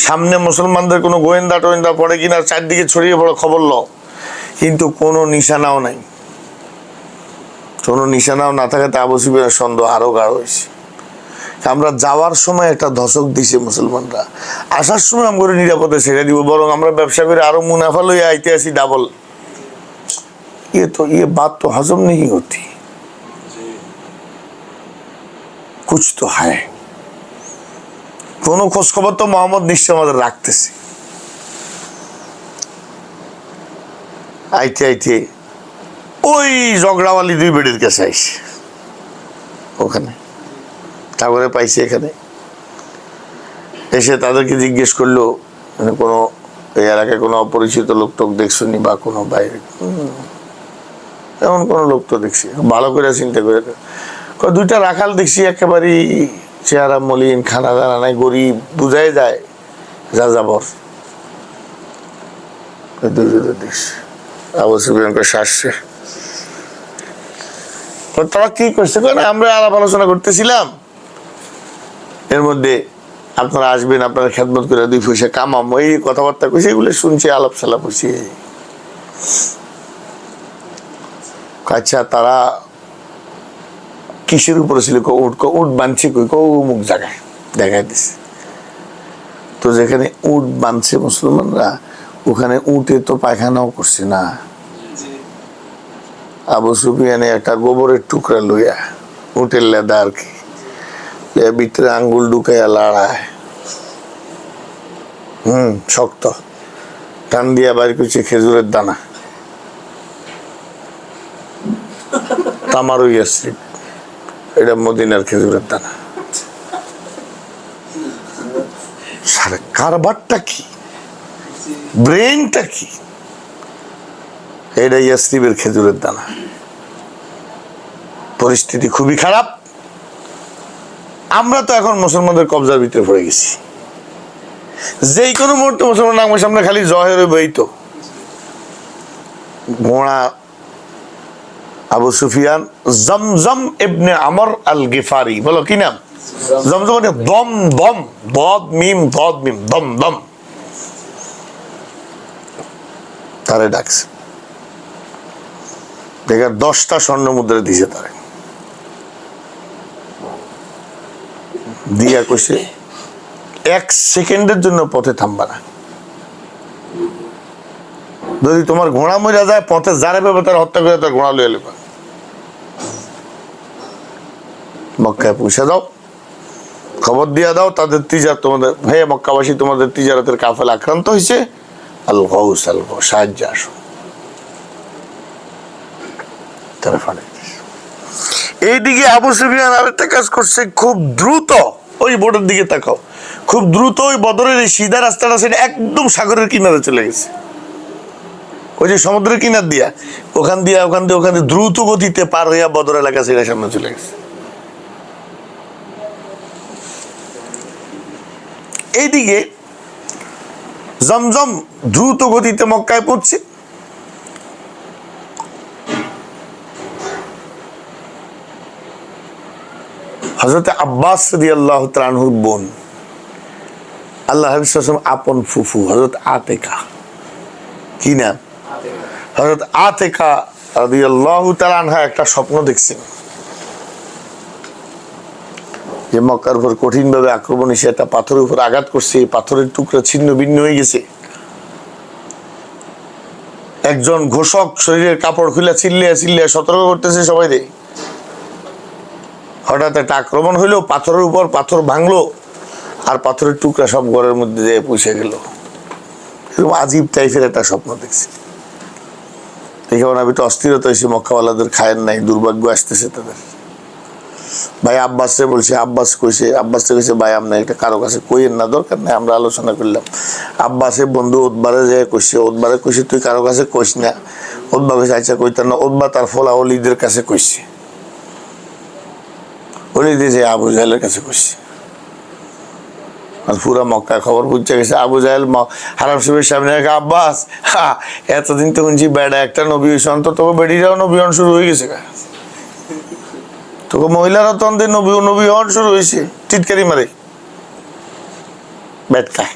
সামনে মুসলমানদের কোনো গোয়েন্দা টোয়েন্দা পড়ে কিনা চারদিকে ছড়িয়ে পড়ে খবর লো, কিন্তু কোনো নিশানাও নাই। কোনো নিশানাও না থাকাতে আবু সুফিয়ানের সন্দেহ আরো গাঢ় হয়েছে। আমরা যাওয়ার সময় একটা ধসক দিছে মুসলমানরা, আসার সময় আমরা নিরাপদে ছেড়ে দিব, বরং আমরা ব্যবসা করে আরো মুনাফা লইয়া আইতে আসি ডাবল। ये बात तो हजम नहीं होती, कुछ तो है। কোনো খোঁজ খবর তো মোহাম্মদ নিশ্চয় আমাদের রাখতেছে। আইতে আইতে ওই ঝগড়াওয়ালি দুই বেড়ির কাছে আইসে, ওখানে তারপরে পাইছে। এখানে এসে তাদেরকে জিজ্ঞেস করলো, মানে কোনো এই এলাকায় কোনো অপরিচিত লোক টোক দেখছনি বা কোনো বাইরে? এমন কোন লোক তো দেখছি, ভালো করে চিন্তা করে দুইটা রাখাল দেখছি একেবারেই চেহারা মলিন, খানা দানা নাই, গরিব, বুঝাই যায় যা যাবর। দেখছি আবু সুফিয়ান শাসছে। তারা কি করছে, আমরা আলাপ আলোচনা করতেছিলাম, এর মধ্যে আপনারা আসবেন, আপনারা খেদমত করে 2 পয়সা কামাবো, এই কথাবার্তা কইছে, এগুলো শুনছি, আলাপ সালাপ হয়েছে। আচ্ছা, তারা কিসের উপরে ছিল? উট বানছে কই? মুখ জায়গায় দেখাই দিছে। তো যেখানে উট বানছে মুসলমানরা, ওখানে উটে তো পায়খানাও করছে না। আবু সুফিয়ানে একটা গোবরের টুকরা লইয়া, উটের লেদা আর কি, ভিতরে আঙ্গুল ঢুকাইয়া লাড়ায়, শক্ত, টান দিয়া বাইর করছে খেজুরের দানা, তামারুই আসছে, এটা মদিনার খেজুরের দানা। কারবারটা কি, ব্রেনটা কি? এটা ইয়াসরিবের খেজুরের দানা। পরিস্থিতি খুবই খারাপ। আমরা তো এখন মুসলমানদের কবজার ভিতরে পড়ে গেছি। যেই কোনো মুহূর্তে মুসলমান আমার সামনে খালি জহের বইতো। ঘোড়া আবু সুফিয়ান জমজম ইবনে আমর আল গিফারি, বলো কি নাম? জমজম মানে দম দম, দদ মিম দম দম, তারে ডাকছে। দেখে 10টা স্বর্ণ মুদ্রা দিছে তারে, দিয়া কইছে 1 সেকেন্ডের জন্য পথে থামবা না। যদি তোমার ঘোড়া মরে যায়, পথে যারে পাবে তার হত্যা করে তার ঘোড়া লইয়া লেবা। মক্কায় পৌঁছে দাও, খবর দিয়া দাও তাদের তিজার, তোমাদের হে মক্কাবাসী, তোমাদের তিজারতের কাফেলা আক্রান্ত হয়েছে, আল গৌস সাহায্য আসো। এইদিকে আবু সুফিয়ান আরেকটা কাজ করছে খুব দ্রুত। ওই বোর্ডের দিকে তাকাও, খুব দ্রুত ওই বদরের এই সিধা রাস্তাটা, সেটা একদম সাগরের কিনারে চলে গেছে। ওই যে সমুদ্রের কিনার দিয়া, ওখান দিয়ে দ্রুত গতিতে পার হইয়া বদর এলাকা সেটা সামনে চলে গেছে। এইদিকে জমজম দ্রুত গতিতে মক্কায় পৌঁছে। হযরত আব্বাস রাদিয়াল্লাহু তাআলা আনহুর বোন, আল্লাহ হাবিব সাল্লাল্লাহু আলাইহি ওয়াসাল্লাম আপন ফুফু হযরত আতেকা, কি নাম? হযরত আতেকা রাদিয়াল্লাহু তাআলা আনহা একটা স্বপ্ন দেখছেন যে মক্কার উপর কঠিন ভাবে আক্রমণ এসে একটা পাথরের উপর আঘাত করছে, এই পাথরের টুকরা ছিন্ন ভিন্ন হয়ে গেছে। একজন ঘোষক শরীরের কাপড় খুলে চিল্লিয়া সতর্ক করতেছে সবাই রে। হঠাৎ একটা আক্রমণ হইলো, পাথরের উপর পাথর ভাঙলো, আর পাথরের টুকরা সব ঘরের মধ্যে যেয়ে পৌঁছে গেল। এরকম আজীব টাইপের একটা স্বপ্ন দেখছি। দেখে আমি তো অস্থিরতা হয়েছে, মক্কাওয়ালাদের খায়ের নাই, দুর্ভাগ্য আসতেছে তাদের। ভাই আব্বাসে বলছে, আব্বাস কইছে ভাই আপনি এটা কারো কাছে কইেন না, দরকার নেই, আমরা আলোচনা করলাম। আব্বাসের বন্ধু ওতবারে যে কইছে তুই কারো কাছে কইস না। ওতবা কইছে আচ্ছা কইতাম না। ওতবা তার ফলা অলিদের কাছে কইছে, অলিদের যে আবু জাহেলের কাছে কইছে। আর পুরা মক্কা খবর বুঝতে গেছে। আবু জাহেল হারাম শরীফের সামনে রেখে, আব্বাস এতদিন তো শুনছি বেড়া একটা নবী হয়েছে, অন্তত বেড়িরাও নবী হন শুরু হয়ে গেছে। তোকে মহিলারা তো অন্তে নবী হন শুরু হয়েছে, টিটকারি মারে বেটকায়।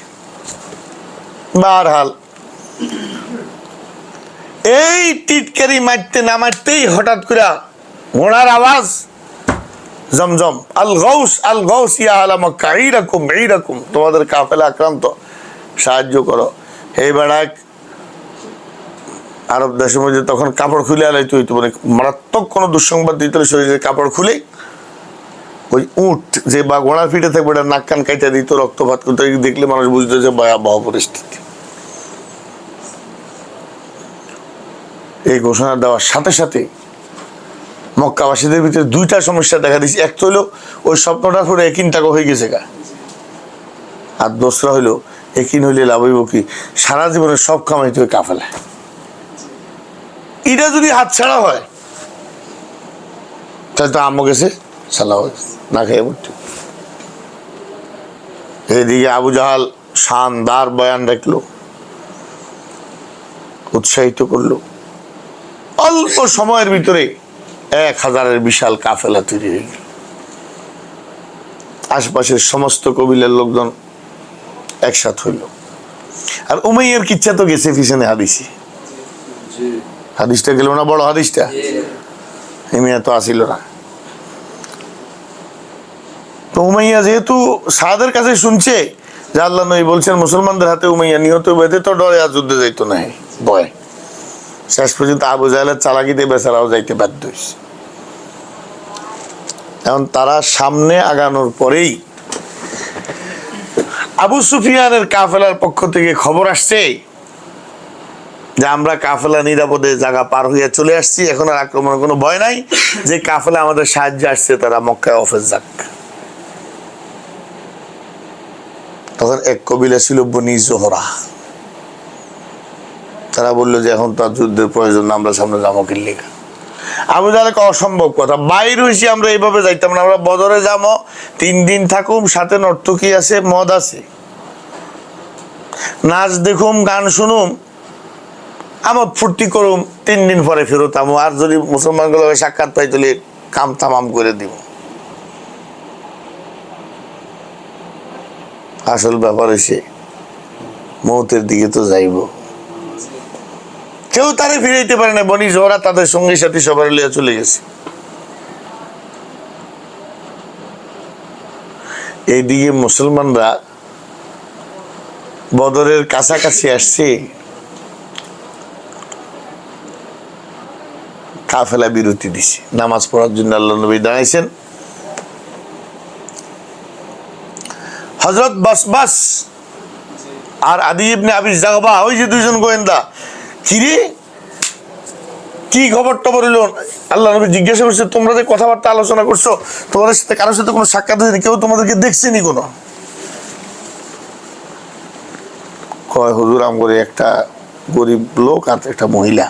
বারহাল এই টিটকারি মারতে না মারতেই হঠাৎ করে ঘোড়ার আওয়াজ, জমজম আল গৌস ইয়া আলা মক্কা, এইরকম তোমাদের কাফেলা আক্রান্ত, সাহায্য করো। এই বেড়াক আরব দেশের মধ্যে তখন কাপড় খুলে আলাইতে হইতো, মানে মারাত্মক কোনো দুঃসংবাদ দিতে হলে শরীরের কাপড় খুলে ওই উট যে বা ঘোড়ার পিঠে থাকবে ওটা নাক কান কাইটা দিত, রক্তপাত করতে, দেখলে মানুষ বুঝতো যে ভয়াবহ পরিস্থিতি। এই ঘোষণা দেওয়ার সাথে সাথে মক্কাবাসীদের ভিতরে 2টা সমস্যা দেখা দিচ্ছে। এক তো হইলো ওই স্বপ্নটার পরে একিন টাকা হয়ে গেছে গা, আর দোসরা হইলো একিন হইলে লাভ হইব কি, সারা জীবনের সব কামাইতে হয় কাফেলা। এটা যদি হাত ছাড়া হয় তাই তো আম্মু গেছে সালাহ না খেয়ে পড়তে। এদিকে আবু জাহাল শানদার বয়ান রাখলো, উৎসাহিত করলো। অল্প সময়ের ভিতরে 1000-এর বিশাল কাফেলা তৈরি হয়ে গেল। আশপাশের সমস্ত কবিলার লোকজন একসাথ হইল। আর উমাইয়ার কিচ্ছা তো গেছে পিছনে হাদিসে, হাদিসটা গেল না, বড় হাদিসটা এমিয়া তো আসিল না। তো উমাইয়া যেহেতু সাদের কাছে শুনছে যে আল্লাহ নবী বলছেন মুসলমানদের হাতে উমাইয়া নিহত বেঁধে, তো ডরে আর যুদ্ধে যাইতো না, ভয়। শেষ পর্যন্ত আবু জাহেলের চালাকিতে বেচারাও যাইতে বাধ্য হয়েছে। এখন তারা সামনে আগানোর পরেই আবু সুফিয়ানের কাফেলার পক্ষ থেকে খবর আসছে যে আমরা কাফেলা নিরাপদে জায়গা পার হইয়া চলে আসছি, এখন আর আক্রমণের কোনো ভয় নাই, যে কাফেলা আমাদের সাহায্যে আসছে তারা মক্কায় অফেস যাক। তখন এক কবিলা ছিল বনি জোহরা, তারা বললো যে এখন তো যুদ্ধের প্রয়োজন না, আমরা সামনে যাবো কিনলে। আবু জাহেলকে অসম্ভব কথা, বাইর হয়েছি আমরা এইভাবে যাইতাম না, আমরা বদরে যাবো, 3 দিন থাকুম, সাথে নর্তকী আছে, মদ আছে, নাচ দেখুম, গান শুনুম, আমোদ ফুর্তি করুম, 3 দিন পরে ফেরত আমো। আর যদি মুসলমানগুলো সাক্ষাৎ পাই তাহলে কাম তামাম করে দিব। আসল ব্যাপার হয়েছে মৌতের দিকে তো যাইব, কেউ তারে ফিরাইতে পারে না। বনি জোহরা তাদের সঙ্গী সাথী সবার লিয়ে চলে গেছে। এইদিকে মুসলমানরা বদরের কাছাকাছি আসছে, কাফেলা বিরতি দিছে, নামাজ পড়ার জন্য আল্লাহ নবী দাঁড়াইছেন। হযরত বাসবাস আর আদি ইবনে আবি জাগবা, ওই যে 2জন গোয়েন্দা, কিরে কি খবর টবর হইল? আল্লাহ নবী জিজ্ঞাসা করছে, তোমরা যে কথাবার্তা আলোচনা করছো, তোমাদের সাথে কারোর সাথে কোনো সাক্ষাৎ হয়নি, কেউ তোমাদেরকে দেখছেনি কোনো? কয় হুজুর আমগরে একটা গরিব লোক আর একটা মহিলা,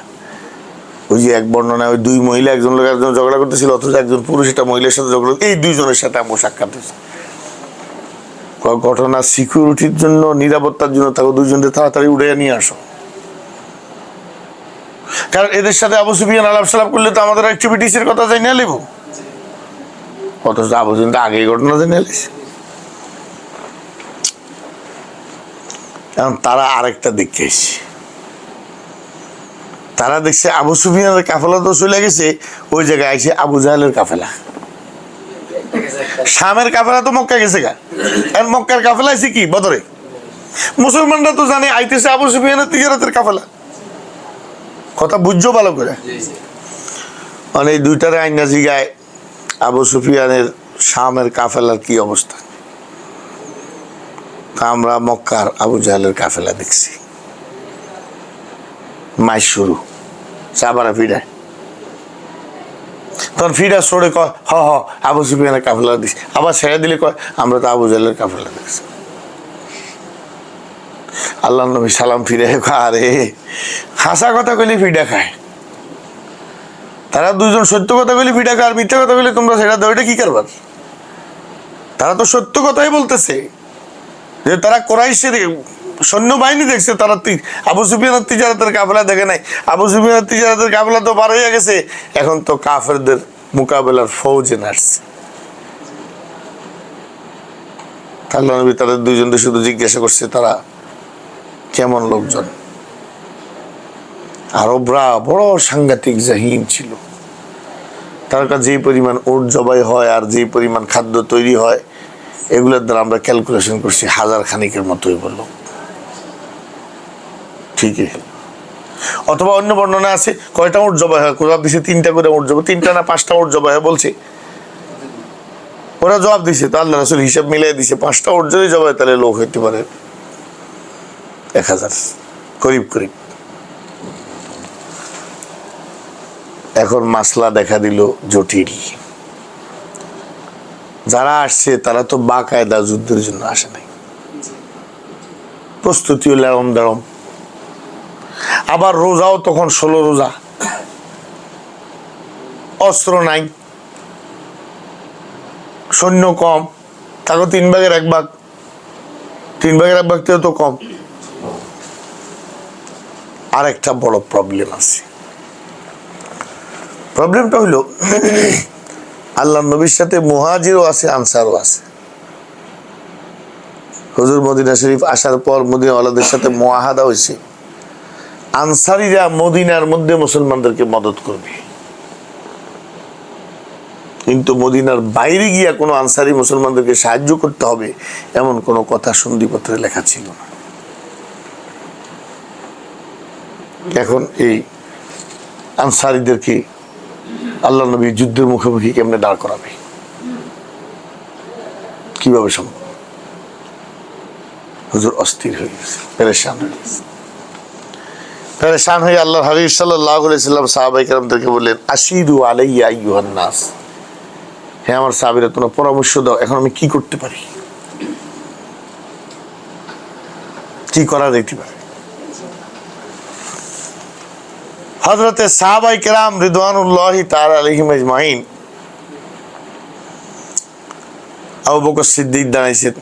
ওই যে এক বর্ণনায় ওই 2 মহিলা একজন লোক একজন ঝগড়া করতেছিল, অথচ একজন পুরুষ একটা মহিলার সাথে ঝগড়া, এই 2 জনের সাথে আমার সাক্ষাৎ হয়েছে। ঘটনা সিকিউরিটির জন্য, নিরাপত্তার জন্য তাকে 2 জনকে তাড়াতাড়ি উড়ে নিয়ে আসো, কারণ এদের সাথে আবু সুফিয়ান আলাপ সালাপ করলে তো আমাদের অ্যাক্টিভিটিস এর কথা জানিয়ে নেব, অথচ আবু সুফিয়ান তো আগেই ঘটনা জানিয়ে নিয়েছে। এখন তারা আরেকটা দেখতে এসেছে, তারা দেখছে আবু সুফিয়ানের কাফেলা তো চলে গেছে, ওই জায়গায় এসে আবু জাহেলের কাফেলা, শামের কাফেলা তো মক্কা গেছে গা, আর মক্কার কাফেলা আছে কি বদরে। মুসলমানরা তো জানে আইতেছে আবু সুফিয়ানের তিজারতের কাফেলা, কথা বুঝছো ভালো করে। মানে এই 2টার আইনা জিগায় আবু সুফিয়ানের শামের কাফেলার কি অবস্থা, আমরা মক্কার আবু জাহেলের কাফেলা দেখছি। মাই শুরু চাবারা ফিরায়, তখন ফিরা সরে কয় হ আবু সুফিয়ানের কাফেলা দিছি, আবার ছেড়ে দিলে কয় আমরা তো আবু জাহেলের কাফেলা দেখছি। আল্লাহ নবী সালাম ফিরে, আরে হাসা কথা কইলে ফিডা খায়, তারা 2 জন সত্য কথা কইলে ফিডা খায়, আর মিথ্যা কথা কইলে তোমরা ছেড়ে দাও, এটা কি করবার? তারা তো সত্য কথাই বলতেছে যে তারা কুরাইশের সৈন্যবাহিনী দেখছে, তারা আবু সুফিয়ানের তিজারতের কাফেলা দেখে নাই। আবু সুফিয়ানের তিজারতের কাফেলা তো পার হয়ে গেছে, এখন তো কাফেরদের মোকাবেলার ফৌজে নাড়ছে। আল্লাহ নবী তাদের 2 জনকে শুধু জিজ্ঞাসা করছে তারা কেমন লোকজন। আরবরা বড় সাংঘাতিক জাহিন ছিল, তার কাছে যে পরিমাণ উট জবাই হয় আর যে পরিমাণ খাদ্য তৈরি হয়, এগুলোর দ্বারা আমরা ক্যালকুলেশন করছি 1000 খানিকের মতোই বললো, ঠিকই। অথবা অন্য বর্ণনা আছে কয়টা উট জবাই হয়, জবাব দিছে 3টা করে উট জবাই, 3টা না 5টা উট জবাই হয় বলছে, ওরা জবাব দিছে। তো আল্লাহ রাসূল হিসাব মিলাই দিছে, 5টা উট যদি জবাই তাহলে লোক হইতে পারে 1000 করিব করিব। এখন মাসলা দেখা দিল জটিল। যারা আসছে তারা তো বাকায়দা যুদ্ধের জন্য আসে নাই, প্রস্তুতিও লেরম দেরম, আবার রোজাও তখন 16 রোজা, অস্ত্র নাই, সৈন্য কম, তাকে 3/1 3/1 থেকে তো কম। আর একটা বড় প্রবলেম আছে। প্রবলেমটা হলো আল্লাহ নবীর সাথে মুহাজিরও আছে, আনসারও আছে। হুজুর মদিনা শরীফ আসার পর মদিনাওয়ালাদের সাথে মুআহাদা হয়েছে, আনসারীরা মদিনার মধ্যে মুসলমানদেরকে মদত করবে, কিন্তু মদিনার বাইরে গিয়া কোনো আনসারী মুসলমানদেরকে সাহায্য করতে হবে এমন কোনো কথা সন্ধিপত্রে লেখা ছিল না। এখন এই আনসারীদেরকে আল্লাহ নবী যুদ্ধের মুখোমুখি কেমনে দাঁড় করাবে, কিভাবে সম্ভব? হুজুর অস্থির হয়ে গেছে, পেরেশান হয়ে আল্লাহ হাবিব সাল্লাল্লাহু আলাইহি সাল্লাম সাহাবায়ে কেরামদেরকে বললেন, আশিরু আলাইয়া আইয়ুহান নাস, হে আমার সাহাবীরা তোমরা পরামর্শ দাও, এখন আমি কি করতে পারি, কি করা যেতে পারে? হযরতে সাহাবায়ে কেরাম রিদওয়ানুল্লাহি তাআলা আলাইহিম আজমাইন, আবু বকর সিদ্দিক দাঁড়াইছেন,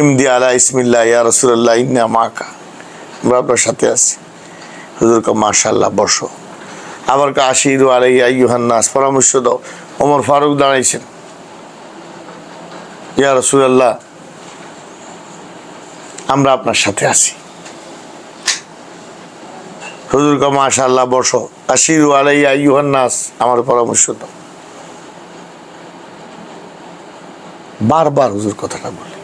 ইমদি আলা ইসমিল্লাহ ইয়া রাসূলুল্লাহ ইন্না মাকা, আমরা আপনার সাথে আছি। হুজুর কা মাশাআল্লাহ, বসো। আবার কা আশিরু আলাইয়া আইয়ুহান নাস, পরামর্শ দাও। ওমর ফারুক দাঁড়াইছেন, ইয়া রাসূলুল্লাহ আমরা আপনার সাথে আছি। হুজুর কা মাশাআল্লাহ, বসো। আশিরু আলাইয়া আইয়ুহান নাস, আমার পরামর্শ দাও। বারবার হুজুর কথাটা বলে,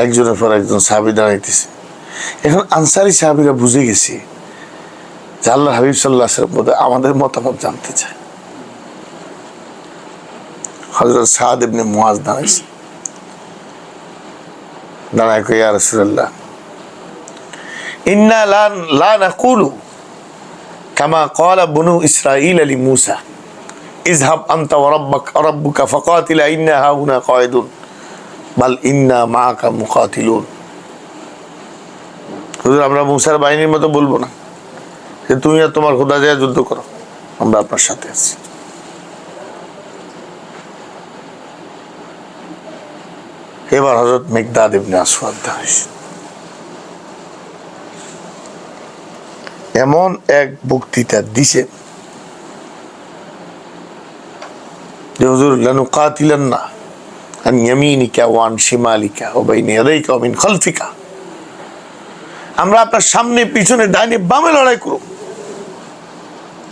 একজনের পর একজন সাহাবী দাঁড়াইতেছে। এখন আনসারী সাহাবীরা বুঝে গেছে যে আল্লাহ হাবিব সাল্লাল্লাহু আলাইহি ওয়াসাল্লাম আমাদের মতামত জানতে চায়। হযরত সাদ ইবনে মুআজ দাঁড়াইছে, দাঁড়ায় কই, ইয়া রাসূলুল্লাহ ইন্না লা নাকুলু কামা ক্বালা বনু ইসরাঈল লিমূসা ইযহাব আনতা ওয়া রাব্বুকা ফাকাতিলা ইন্না হাউনা কায়িদুন বাল ইন্না মাআকা মুকাতিলুন। হুজুর আমরা মুসার বাহিনীর মতো বলবো না যে তুমি আর তোমার খোদা যায় যুদ্ধ করো, আমরা আপনার সাথে আছি। এবার হযরত মিকদাদ ইবনে আসওয়াদ দাঁড়াইছে, এমন এক বক্তৃতা দিছে যে হুজুর লানুকাতিলান্না আন ইয়ামিনিকা ওয়া আন শিমালিকা ওয়া বাইনা ইয়াদাইকা ওয়া মিন খালফিকা, আমরা আপনার সামনে পিছনে ডাইনে বামে লড়াই করব।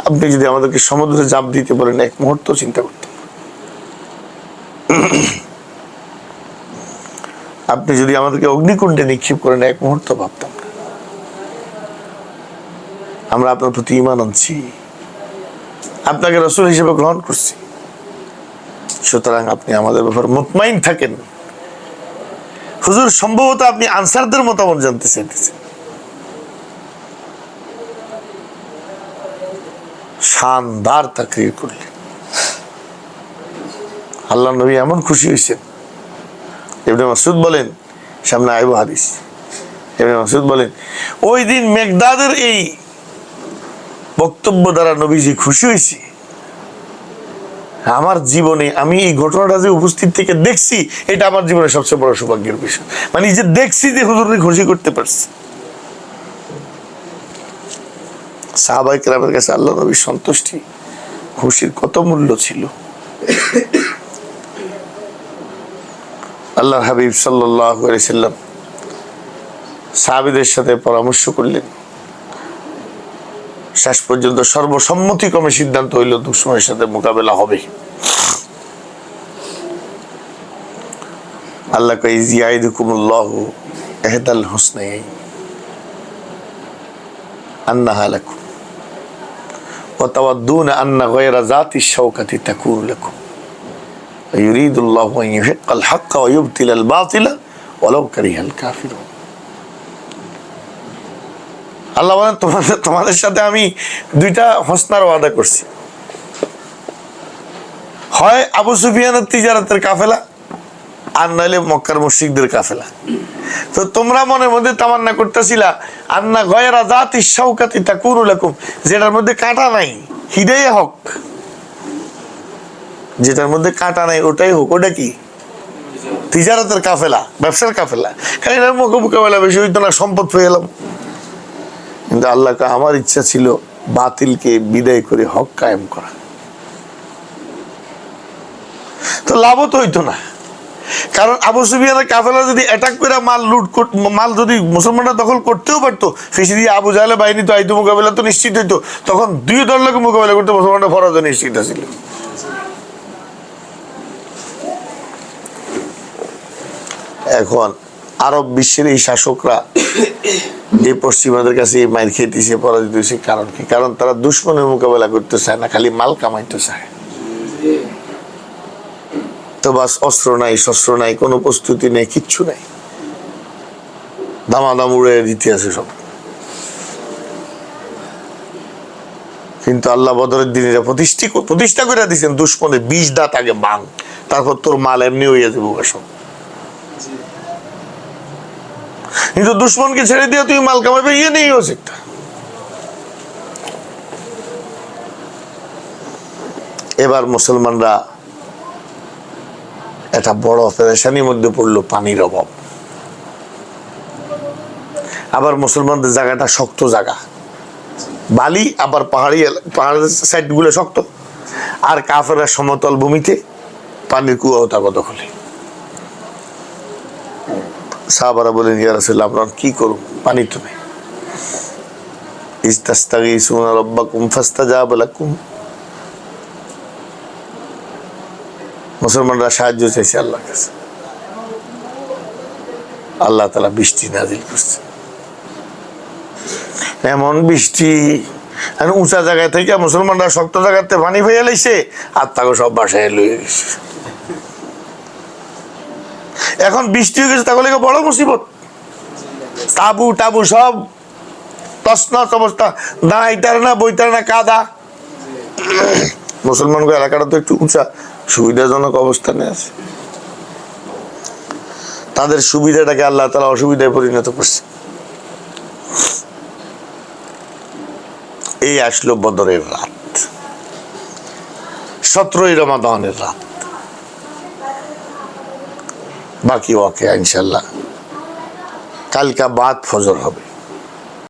আপনি যদি আমাদেরকে সমুদ্রে ঝাঁপ দিতে বলেন এক মুহূর্ত চিন্তা করতেন, আপনি যদি আমাদেরকে অগ্নিকুণ্ডে নিক্ষেপ করেন এক মুহূর্ত ভাবতাম না। আমরা আপনার প্রতি ঈমান আনছি, আপনাকে রাসূল হিসেবে গ্রহণ করছি, সুতরাং আপনি আমাদের ব্যাপারে মুতমাইন থাকেন। হুজুর সম্ভবত আপনি আনসারদের মতামত জানতে চাইতেছেন। শানদার তাকরীর করলেন, আল্লাহ নবী এমন খুশি হয়েছেন। ইবনে মাসউদ বলেন, সামনে আইবো হাদিস, ইবনে মাসউদ বলেন ওই দিন মিকদাদের এই বক্তব্য দ্বারা নবীজি খুশি হয়েছে। আমার জীবনে আমি এই ঘটনাটা যে উপস্থিত থেকে দেখছি, এটা আমার জীবনের সবচেয়ে বড় সৌভাগ্যের বিষয়। মানে যে দেখছি যে হুজুরকে খুশি করতে পারছি। সাহাবায়ে কেরামের কাছে আল্লাহ নবীর সন্তুষ্টি, খুশির কত মূল্য ছিল। আল্লাহর হাবিব সাল্লাল্লাহু আলাইহি সাল্লাম সাহাবীদের সাথে পরামর্শ করলেন। শেষ পর্যন্ত সর্বসম্মতিক্রমে সিদ্ধান্ত হইল দুশমনের সাথে মোকাবেলা হবে। আল্লাহ কয় ইয়াইদুকুমুল্লাহু ইহদাল হুসনাইন আন্নাহা লাকুম ওয়া তাওয়াদ্দুনা আন্না গায়রা যাতিশ শাওকাতি তাকুনু লাকুম ওয়া ইউরিদুল্লাহু আন ইউহিক্কাল হাক্কা ওয়া ইউবতিলাল বাতিলা ওয়ালাউ কারিহাল কাফিরুন। আল্লাহ বলেন তোমাদের সাথে আমি দুইটা হোসনার ওয়াদা করছি, হয় আবু সুফিয়ানের তিজারতের কাফেলা, আর নাইলে মক্কার মুশরিকদের কাফেলা। তো তোমরা মনের মধ্যে তামান্না করতেছিলা আন্না গায়রা যাতিশ শাওকাতি তাকুনু লাকুম, যেটার মধ্যে কাঁটা নাই, হিদায়া হক, যেটার মধ্যে কাঁটা নাই ওটাই হোক। ওটা কি? তিজারতের কাফেলা, ব্যবসার কাফেলা। কারণ এটার মোকাবেলা বেশি হইতো না, সম্পদ পেয়ে গেলাম। কিন্তু আল্লাহকে আমার ইচ্ছা ছিল বাতিলকে বিদায় করে হক কায়েম করা। তো লাভও তো হইতো না, কারণ আবু সুফিয়ানের কাফেলা যদি অ্যাটাক করে মাল যদি মুসলমানরা দখল করতেও পারতো, ফিসি দিয়ে আবু জাহেলের বাহিনী তো আইতো, মোকাবেলা তো নিশ্চিত হইতো। তখন 2 দলকে মোকাবেলা করতে মুসলমানরা পরাজয় নিশ্চিত ছিল। এখন আরব বিশ্বের এই শাসকরা এই পশ্চিমাদের কাছে এই মাইর খেতেছে, পরাজিত হয়েছে। কারণ কি? কারণ তারা দুশ্মনের মোকাবেলা করতে চায় না, খালি মাল কামাইতে চায়। তো বাস, অস্ত্র নাই, শস্ত্র নাই, কোনো প্রস্তুতি নেই, কিচ্ছু নাই, দামাদাম উড়ে দিতে আছে সব। কিন্তু আল্লাহ বদরের দিন এটা প্রতিষ্ঠা করে দিচ্ছেন, দুশ্মনের 20 দাঁত আগে বাং, তারপর তোর মাল এমনি হইয়া দেবো সব। কিন্তু দুশ্মনকে ছেড়ে দিয়ে তুই মাল কামাবে, ইয়ে নেই হচ্ছে একটা। এবার মুসলমানরা একটা বড় পেরেশানির মধ্যে পড়লো, পানির অভাব। আবার মুসলমানদের জায়গাটা শক্ত জায়গা, বালি, আবার পাহাড়ের সাইড গুলো শক্ত, আর কাফেররা সমতল ভূমিতে পানির কুয়াও তাকে দখলে। সাহাবারা বলেন, ইয়া রাসূলুল্লাহ, আমরা কি করব, পানি তো নেই। ইস্তাস্তাগীসুনা রাব্বাকুম ফাস্তাজাবা লাকুম। মুসলমানরা সাহায্য চাইছে আল্লাহর কাছে, আল্লাহ তাআলা বৃষ্টি নাজিল করছে। এমন বৃষ্টি, উঁচা জায়গায় থেকে মুসলমানরা শক্ত জায়গাতে পানি পেয়ে লাইছে, আর তাকে সব বাসায় লয়ে গেছে। এখন বৃষ্টি হয়ে গেছে, তাহলে বড় মুসিবত। তাবু টাবু সব তছনছ অবস্থা, দাঁড়াইতার না, বইতার না, কাদা। মুসলমানদের এলাকাটা তো একটু উঁচা, সুবিধাজনক অবস্থানে আছে। তাদের সুবিধাটাকে আল্লাহ তাআলা অসুবিধায় পরিণত করছে। এই আসলো বদরের রাত, 17ই রমাদানের রাত। বাকি ওয়াকিয়া ইনশাল্লাহ কালকা বাদ ফজর হবে।